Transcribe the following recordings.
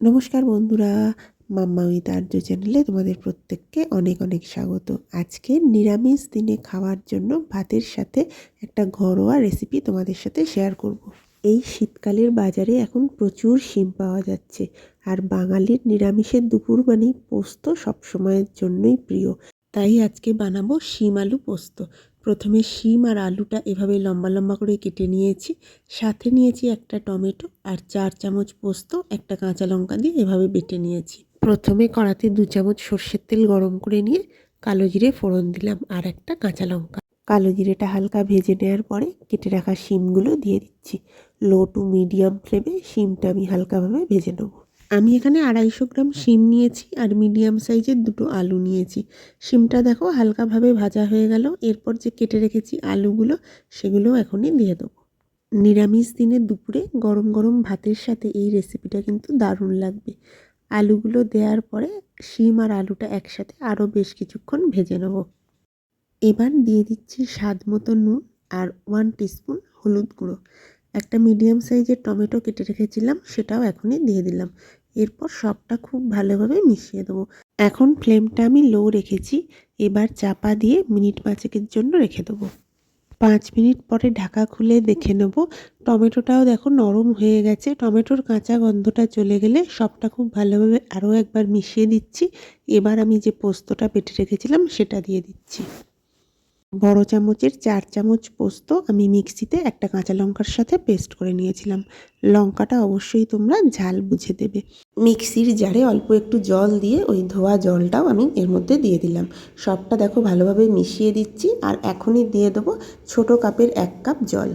নমস্কার বন্ধুরা, মাম্মা উইথ আর্য চ্যানেলে তোমাদের প্রত্যেককে অনেক অনেক স্বাগত। আজকে নিরামিষ দিনে খাওয়ার জন্য ভাতের সাথে একটা ঘরোয়া রেসিপি তোমাদের সাথে শেয়ার করব। এই শীতকালের বাজারে এখন প্রচুর শিম পাওয়া যাচ্ছে, আর বাঙালির নিরামিষের দুপুর মানেই পোস্ত সবসময়ের জন্যই প্রিয়। তাই আজকে বানাবো শিম আলু পোস্ত। প্রথমে শিম আর আলুটা এভাবে লম্বা লম্বা করে কেটে নিয়েছি, সাথে নিয়েছি একটা টমেটো আর 4 চামচ পোস্ত, একটা কাঁচা লঙ্কা দিয়ে এভাবে বেটে নিয়েছি। প্রথমে কড়াতে 2 চামচ সর্ষের তেল গরম করে নিয়ে কালো জিরে ফোড়ন দিলাম আর একটা কাঁচা লঙ্কা। কালো জিরেটা হালকা ভেজে নেওয়ার পরে কেটে রাখা শিমগুলো দিয়ে দিচ্ছি। লো টু মিডিয়াম ফ্লেমে শিমটা আমি হালকাভাবে ভেজে নেবো। আমি এখানে 250 গ্রাম শিম নিয়েছি আর মিডিয়াম সাইজের 2টো আলু নিয়েছি। শিমটা দেখো হালকাভাবে ভাজা হয়ে গেল। এরপর যে কেটে রেখেছি আলুগুলো, সেগুলো এখনই দিয়ে দেবো। নিরামিষ দিনে দুপুরে গরম গরম ভাতের সাথে এই রেসিপিটা কিন্তু দারুণ লাগবে। আলুগুলো দেওয়ার পরে শিম আর আলুটা একসাথে আরও বেশ কিছুক্ষণ ভেজে নেব। এবার দিয়ে দিচ্ছি স্বাদ মতো নুন আর 1 টিস্পুন হলুদ গুঁড়ো। একটা মিডিয়াম সাইজের টমেটো কেটে রেখেছিলাম, সেটাও এখনই দিয়ে দিলাম। এরপর সবটা খুব ভালোভাবে মিশিয়ে দেবো। এখন ফ্লেমটা আমি লো রেখেছি। এবার চাপা দিয়ে মিনিট 5 জন্য রেখে দেবো। 5 মিনিট পরে ঢাকা খুলে দেখে নেব। টমেটোটাও দেখো নরম হয়ে গেছে। টমেটোর কাঁচা গন্ধটা চলে গেলে সবটা খুব ভালোভাবে আরও একবার মিশিয়ে দিচ্ছি। এবার আমি যে পোস্তটা বেটে রেখেছিলাম সেটা দিয়ে দিচ্ছি। বড় চামচের 4 চামচ পোস্ত আমি মিক্সিতে একটা কাঁচা লঙ্কার সাথে পেস্ট করে নিয়েছিলাম। লঙ্কাটা অবশ্যই তোমরা ঝাল বুঝে দেবে। মিক্সির জারে অল্প একটু জল দিয়ে ওই ধোয়া জলটাও আমি এর মধ্যে দিয়ে দিলাম। সবটা দেখো ভালোভাবে মিশিয়ে দিচ্ছি, আর এখনই দিয়ে দেবো ছোটো কাপের 1 কাপ জল।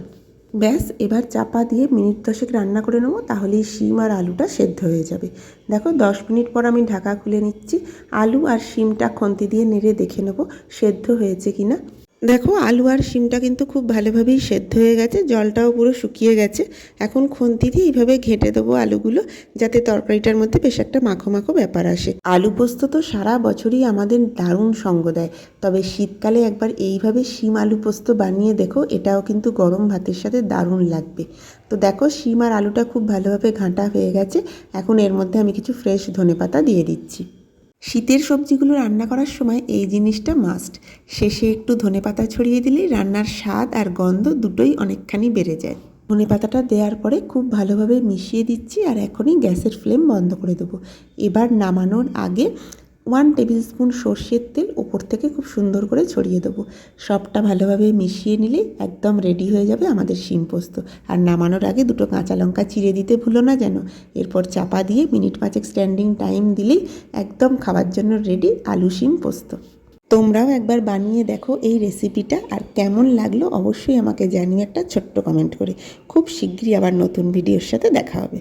ব্যাস, এবার চাপা দিয়ে মিনিট 10 রান্না করে নেবো, তাহলেই শিম আর আলুটা সেদ্ধ হয়ে যাবে। দেখো 10 মিনিট পর আমি ঢাকা খুলে নিচ্ছি। আলু আর শিমটা খন্তি দিয়ে নেড়ে দেখে নেবো সেদ্ধ হয়েছে কিনা। দেখো আলু আর শিমটা কিন্তু খুব ভালোভাবেই সেদ্ধ হয়ে গেছে, জলটাও পুরো শুকিয়ে গেছে। এখন খুন্তি দিয়ে এইভাবে ঘেঁটে দেবো আলুগুলো, যাতে তরকারিটার মধ্যে বেশ একটা মাখো মাখো ব্যাপার আসে। আলু পোস্ত তো সারা বছরই আমাদের দারুণ সঙ্গ দেয়, তবে শীতকালে একবার এইভাবে শিম আলু পোস্ত বানিয়ে দেখো, এটাও কিন্তু গরম ভাতের সাথে দারুণ লাগবে। তো দেখো শিম আর আলুটা খুব ভালোভাবে ঘাঁটা হয়ে গেছে। এখন এর মধ্যে আমি কিছু ফ্রেশ ধনেপাতা দিয়ে দিচ্ছি। শীতের সবজিগুলো রান্না করার সময় এই জিনিসটা মাস্ট। শেষে একটু ধনেপাতা ছড়িয়ে দিলেই রান্নার স্বাদ আর গন্ধ দুটোই অনেকখানি বেড়ে যায়। ধনেপাতাটা দেওয়ার পরে খুব ভালোভাবে মিশিয়ে দিচ্ছি, আর এখনই গ্যাসের ফ্লেম বন্ধ করে দেবো। এবার নামানোর আগে 1 টেবিল স্পুন সর্ষের তেল ওপর থেকে খুব সুন্দর করে ছড়িয়ে দেবো। সবটা ভালোভাবে মিশিয়ে নিলেই একদম রেডি হয়ে যাবে আমাদের শিম পোস্ত। আর নামানোর আগে 2টো কাঁচা লঙ্কা চিড়ে দিতে ভুলো না যেন। এরপর চাপা দিয়ে মিনিট 5 স্ট্যান্ডিং টাইম দিলেই একদম খাওয়ার জন্য রেডি আলু শিম পোস্ত। তোমরাও একবার বানিয়ে দেখো এই রেসিপিটা, আর কেমন লাগলো অবশ্যই আমাকে জানিও একটা ছোট্ট কমেন্ট করে। খুব শিগগিরই আবার নতুন ভিডিওর সাথে দেখা হবে।